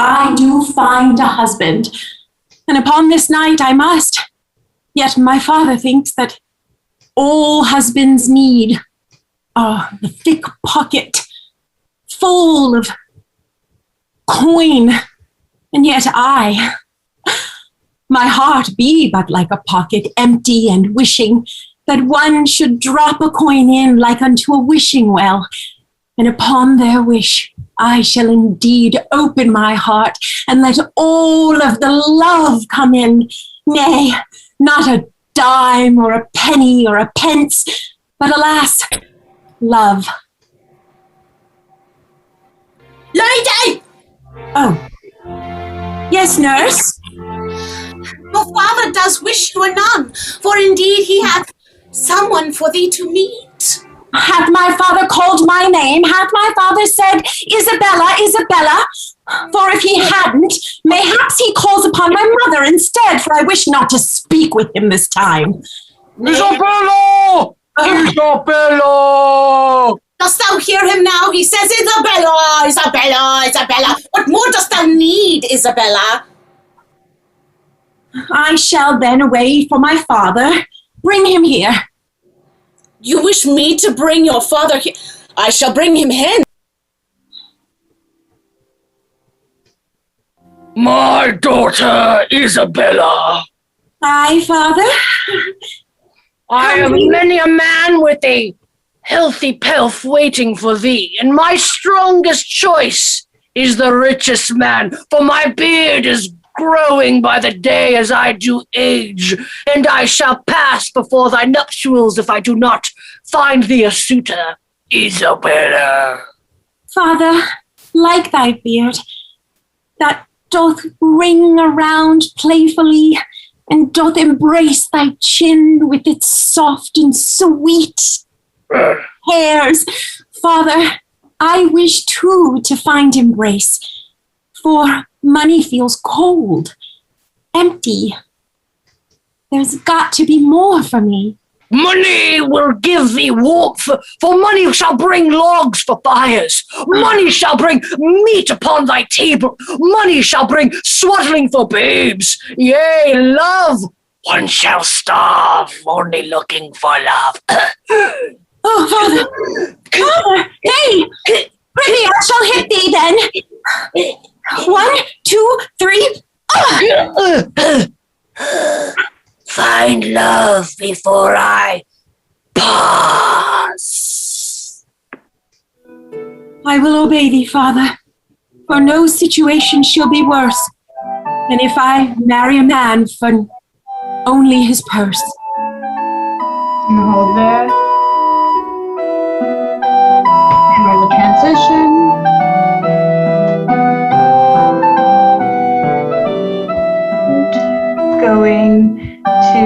I do find a husband, and upon this night I must. Yet my father thinks that all husbands need the thick pocket full of coin, and yet my heart be but like a pocket empty and wishing that one should drop a coin in like unto a wishing well, and upon their wish I shall indeed open my heart and let all of the love come in, nay, not a dime or a penny or a pence, but alas, love. Lady! Oh. Yes, nurse? Your father does wish you a nun, for indeed he hath someone for thee to meet. Hath my father called my name? Hath my father said, Isabella, Isabella? For if he hadn't, mayhaps he calls upon my mother instead, for I wish not to speak with him this time. Isabella! Isabella! Dost thou hear him now? He says, Isabella, Isabella, Isabella. What more dost thou need, Isabella? I shall then away for my father. Bring him here. You wish me to bring your father here? I shall bring him hence. My daughter, Isabella. Aye, father. I have many a man with a healthy pelf waiting for thee, and my strongest choice is the richest man, for my beard is growing by the day as I do age, and I shall pass before thy nuptials if I do not find thee a suitor, Isabella. Father, like thy beard, that doth ring around playfully, and doth embrace thy chin with its soft and sweet hairs. Father, I wish too to find embrace, for money feels cold, empty. There's got to be more for me. Money will give thee warmth, for money shall bring logs for fires. Money shall bring meat upon thy table. Money shall bring swaddling for babes. Yea, love, one shall starve, only looking for love. Oh, Father! Father! Hey! Prithee, I shall hit thee then. 1, 2, 3. Find love before I pass. I will obey thee, Father, for no situation shall be worse than if I marry a man for only his purse. Hold there. And roll the transition. Going to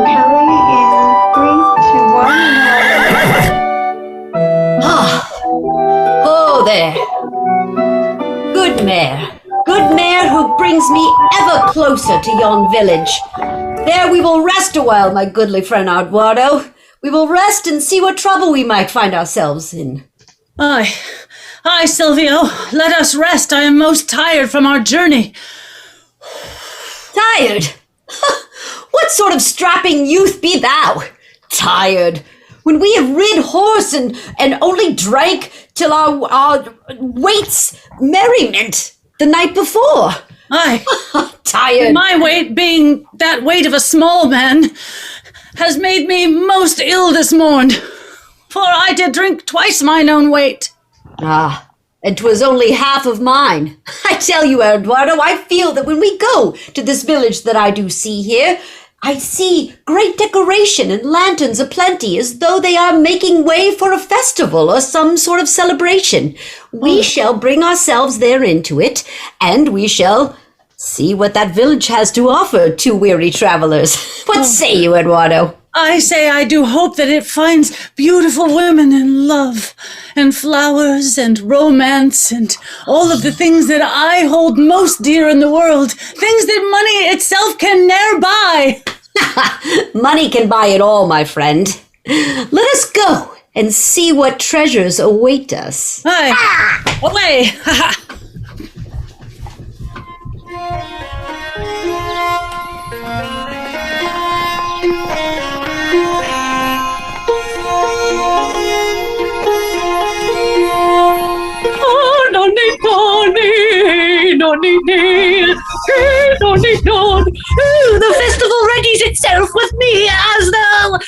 Kelly in 3, 2, 1. Oh, there. Good mare who brings me ever closer to yon village. There we will rest a while, my goodly friend Eduardo. We will rest and see what trouble we might find ourselves in. Aye, Silvio, let us rest. I am most tired from our journey. Tired? What sort of strapping youth be thou? Tired? When we have rid horse and only drank till our waits merriment the night before. Aye. Tired. My weight being that weight of a small man has made me most ill this morn, for I did drink twice mine own weight. Ah, and 'twas only half of mine. I tell you, Eduardo, I feel that when we go to this village that I do see here, I see great decoration and lanterns aplenty, as though they are making way for a festival or some sort of celebration. We shall bring ourselves there into it, and we shall see what that village has to offer to weary travelers. What say you, Eduardo? I say I do hope that it finds beautiful women and love and flowers and romance and all of the things that I hold most dear in the world, things that money itself can ne'er buy. Money can buy it all, my friend. Let us go and see what treasures await us. Aye. Away! The festival readies itself with me as the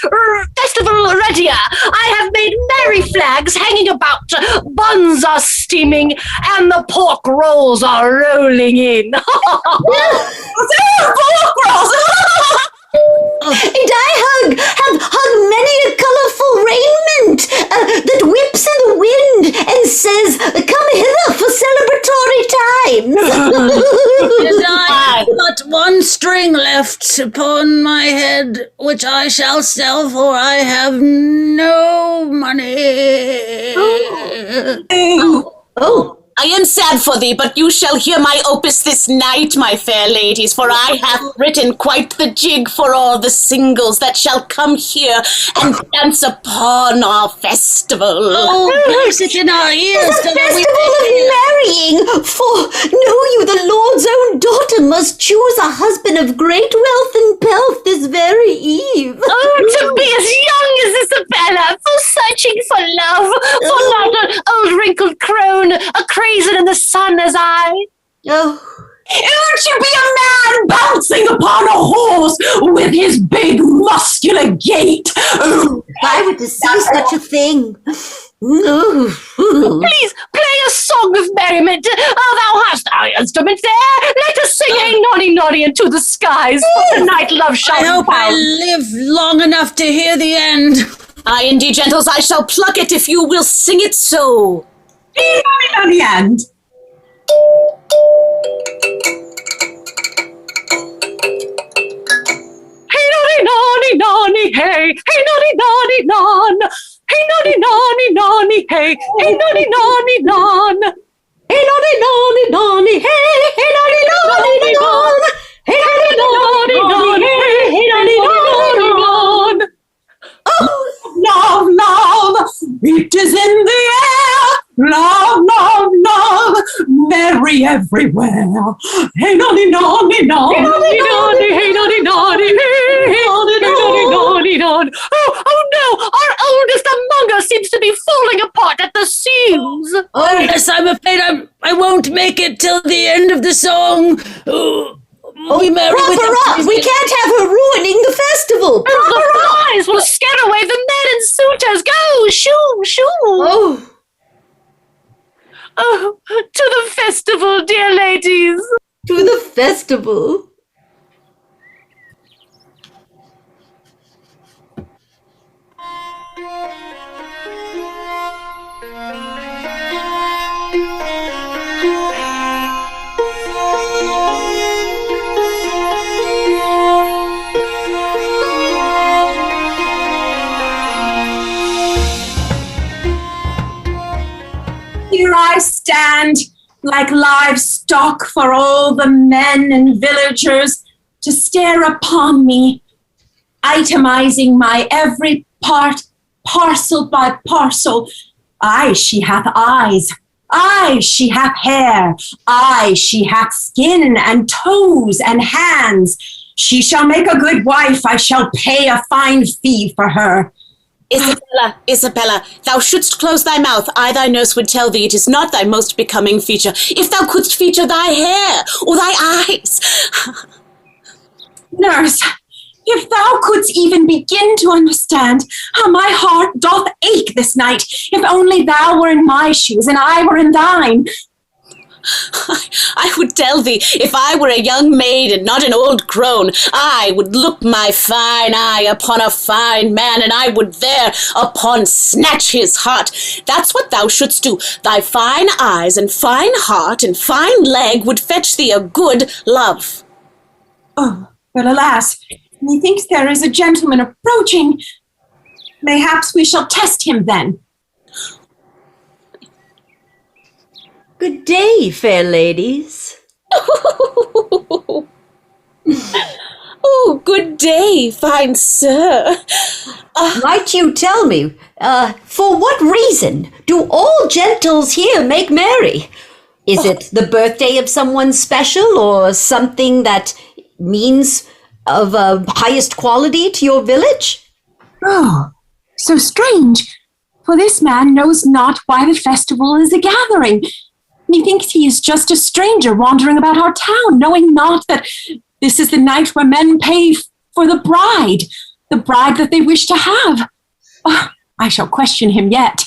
festival readier. I have made merry flags hanging about, buns are steaming, and the pork rolls are rolling in. Pork rolls! And I have hung many a colourful raiment that whips in the wind and says, "Come hither for celebratory times." And I have but one string left upon my head, which I shall sell, for I have no money. Oh. I am sad for thee, but you shall hear my opus this night, my fair ladies, for I have written quite the jig for all the singles that shall come here and dance upon our festival. Oh, place it in our ears. The festival of marrying, for know you the Lord's own daughter must choose a husband of great wealth and pelf this very eve. Oh, to be as young as Isabella, for searching for love, for not an old wrinkled crone, a crazen in the sun as I. Oh. It should be a man bouncing upon a horse with his big muscular gait. I would to see such a thing. Please play a song of merriment. Thou hast our instruments there. Let us sing a noddy noddy into the skies. For tonight love shall I hope I live long enough to hear the end. Aye, indeed, gentles, I shall pluck it if you will sing it so. On the end. Hey noddy noddy noddy hey, hey noddy noddy non, hey noddy noddy noddy hey, hey noddy noddy non, Hey, noddy, noddy, noddy, hey, hey, noddy, noddy, noddy, hey, noddy, noddy, noddy, hey, noddy, noddy, noddy. Love, love, it is in the air. Love, love, love, merry everywhere. Hey, noddy, noddy, noddy, noddy noddy hey noddy noddy hey, hey noddy noddy noddy. Oh no, our oldest among us seems to be falling apart at the seams. Oh, yes, I'm afraid I won't make it till the end of the song. We marry with Prop her up. We can't have her ruining the festival. Prop The her up. flies will scare away the men and suitors. Go, shoo, shoo. Oh, to the festival, dear ladies. To the festival. Here I stand like livestock for all the men and villagers to stare upon me, itemizing my every part, parcel by parcel. Aye, she hath eyes. Aye, she hath hair. Aye, she hath skin and toes and hands. She shall make a good wife. I shall pay a fine fee for her. Isabella, Isabella, thou shouldst close thy mouth. I, thy nurse, would tell thee it is not thy most becoming feature. If thou couldst feature thy hair or thy eyes. Nurse, if thou couldst even begin to understand how my heart doth ache this night, if only thou were in my shoes and I were in thine. I would tell thee, if I were a young maid and not an old crone, I would look my fine eye upon a fine man, and I would thereupon snatch his heart. That's what thou shouldst do. Thy fine eyes and fine heart and fine leg would fetch thee a good love. Oh, but alas, methinks there is a gentleman approaching. Mayhaps we shall test him then. Good day, fair ladies. Oh, good day, fine sir. Might you tell me, for what reason do all gentles here make merry? Is it the birthday of someone special or something that means of highest quality to your village? Oh, so strange, for this man knows not why the festival is a gathering. Methinks he is just a stranger wandering about our town, knowing not that this is the night where men pay for the bride that they wish to have. Oh, I shall question him yet.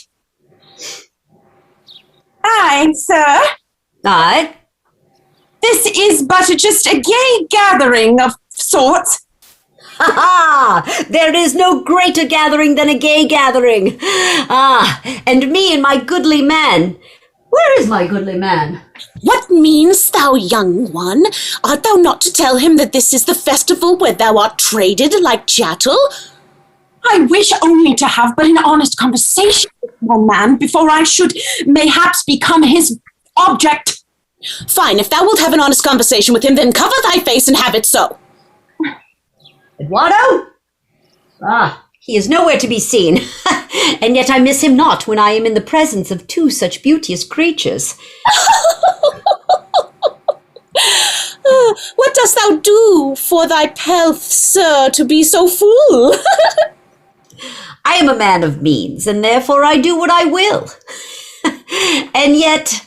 Aye, sir. Aye? This is but just a gay gathering of sorts. Ha ha! There is no greater gathering than a gay gathering. Ah, and me and my goodly man. Where is my goodly man? What meanest thou, young one? Art thou not to tell him that this is the festival where thou art traded like chattel? I wish only to have but an honest conversation with one man before I should mayhaps become his object. Fine, if thou wilt have an honest conversation with him, then cover thy face and have it so. Eduardo? Ah, he is nowhere to be seen. And yet I miss him not when I am in the presence of two such beauteous creatures. What dost thou do for thy pelf, sir, to be so full? I am a man of means, and therefore I do what I will. And yet,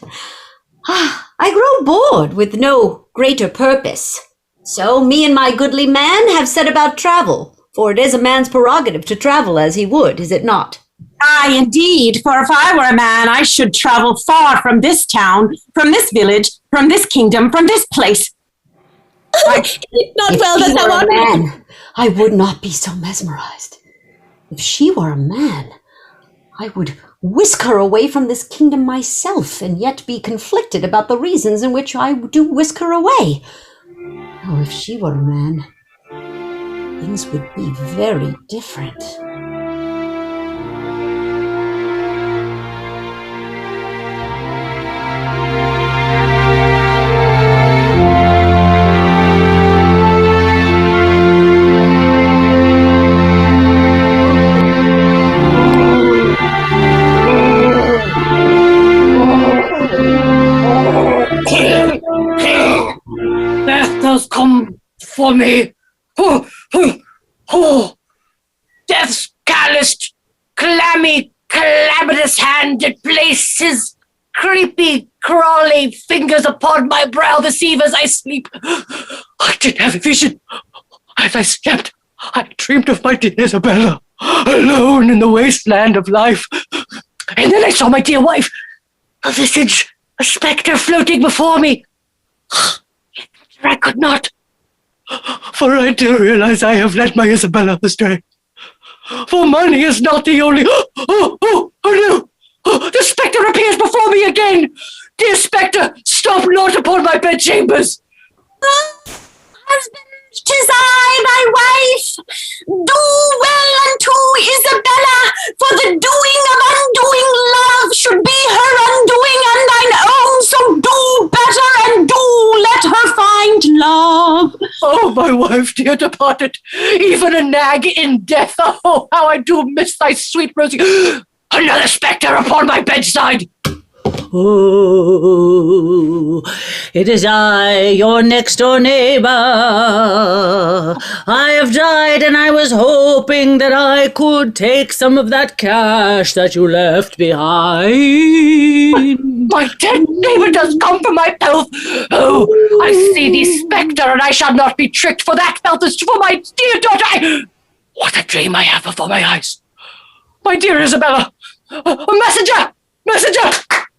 I grow bored with no greater purpose. So me and my goodly man have set about travel, for it is a man's prerogative to travel as he would, is it not? Aye, indeed, for if I were a man, I should travel far from this town, from this village, from this kingdom, from this place. Is it not If well he that thou were art a man, I would not be so mesmerized. If she were a man, I would whisk her away from this kingdom myself, and yet be conflicted about the reasons in which I do whisk her away. Oh, if she were a man, things would be very different. Death does come for me. Death's calloused, clammy, calamitous hand that places creepy, crawly fingers upon my brow this eve as I sleep. I did have a vision. As I slept, I dreamed of my dear Isabella, alone in the wasteland of life. And then I saw my dear wife, a visage, a spectre floating before me. Yet I could not, for I do realize I have led my Isabella astray. For money is not the only... Oh no! The spectre appears before me again! Dear spectre, stop not upon my bedchambers! Husband, 'tis I, thy wife. Do well unto Isabella, for the doing of undoing love should be her undoing and thine own. So do better and do let her find love. Oh, my wife, dear departed, even a nag in death. Oh, how I do miss thy sweet Rosie. Another spectre upon my bedside. Oh, it is I, your next door neighbor. I have died, and I was hoping that I could take some of that cash that you left behind. My dead neighbor does come for my pelf. Oh, I see thee, spectre, and I shall not be tricked, for that pelf is for my dear daughter. What a dream I have before my eyes. My dear Isabella, a messenger! Messenger!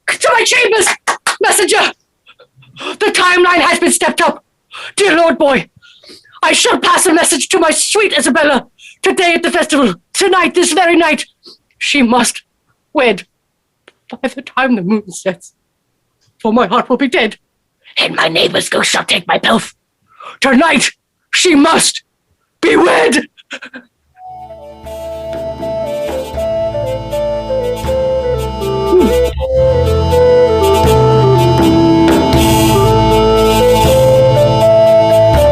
To my chambers! Messenger! The timeline has been stepped up. Dear Lord Boy, I shall pass a message to my sweet Isabella. Today at the festival, tonight, this very night, she must wed. By the time the moon sets, for my heart will be dead, and my neighbor's ghost shall take my pelf. Tonight, she must be wed.